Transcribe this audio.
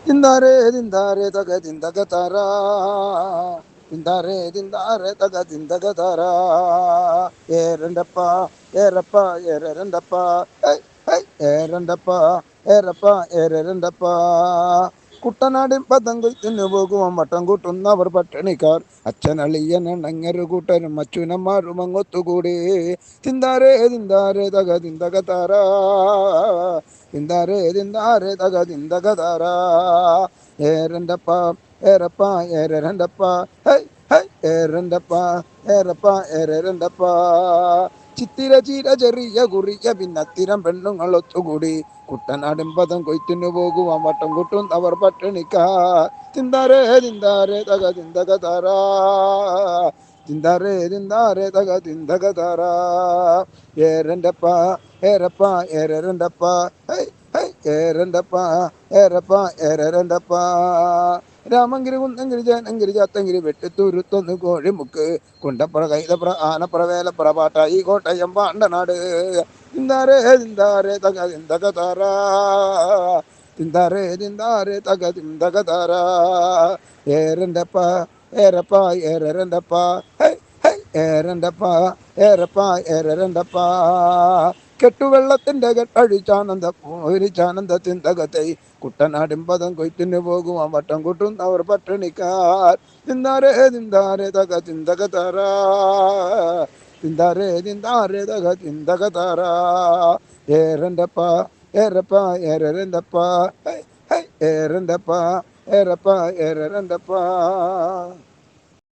തിന്താരേ തിന്താരേ തക തിന്തക താരാ തിന്താരേ തിന്താരേ തക തിന്തക താരാ ഏരണ്ടപ്പ ഏറപ്പ ഏരണ്ടപ്പ ഏരണ്ടപ്പ ഏറപ്പ ഏരണ്ടപ്പ കുട്ടനാടിൻ പദം കൊയ്ത്തിനു പോകുവാൻ വട്ടം കൂട്ടുന്നവർ പട്ടിണിക്കാർ അച്ഛനളിയനങ്ങരു കൂട്ടരും അച്ഛനന്മാരും അങ്ങൊത്തുകൂടി തിന്താരേ തിന്താരേ തക തിന്തക താരാ തിന്താരേ തിന്താരേ തക തിന്തക താരാ ഏരണ്ടപ്പ ഏറപ്പ ഏരണ്ടപ്പ ഏരണ്ടപ്പ ഏറപ്പ ഏരണ്ടപ്പ ചിത്തിര ചീര ചെറിയ കുറിയ പിന്നത്തിരം പെണ്ണുങ്ങൾ ഒത്തുകൂടി കുട്ടനാടും പദം കൊയ്ത്തിനു പോകുവാൻ വട്ടം കൂട്ടും അവർ പട്ടിണിക്കാർ തിന്താരേ തിന്താരേ തക തിന്തക താരാ തിന്താരേ തിന്താരേ തക തിന്തക താരാ ഏരണ്ടപ്പ ഏറപ്പ ഏരണ്ടപ്പ ഏരണ്ടപ്പ ഏറപ്പ ഏരണ്ടപ്പ രാമങ്കിരി കുന്നങ്കിരി ജനങ്കിരി ചാത്തങ്കിരി വെട്ടിത്തുരുത്തൊന്ന് കോഴിമുക്ക് കുണ്ടപ്പുറ കൈതപ്പുറ ആനപ്പുറ വേലപ്പുറ പാട്ടായി കോട്ടയം പാണ്ടനാട് തിന്താരേ തിന്താരേ തക തിന്തക താരാ തിന്താരേ തിന്താരേ തക തിന്തക താരാ ഏരണ്ടപ്പ ഏറപ്പ ഏരണ്ടപ്പ ഏരണ്ടപ്പ ഏറപ്പ ഏരണ്ടപ്പ കെട്ടുവെള്ളത്തിന്റെ കെട്ടഴിച്ചാനന്ദ പോരിച്ചാനന്ദ തിന്തകത്തെ കുട്ടനാടും പദം കൊയ്ത്തിനു പോകുവാൻ വട്ടം കൂട്ടുന്നവർ പട്ടിണിക്കാർ തിന്താരേ തിന്താരേ തക തിന്തക താരാ തിന്താരേ തിന്താരേ തക തിന്തക താരാ ഏരണ്ടപ്പ ഏറപ്പ ഏരണ്ടപ്പ ഏരണ്ടപ്പ ഏറപ്പ ഏരണ്ടപ്പ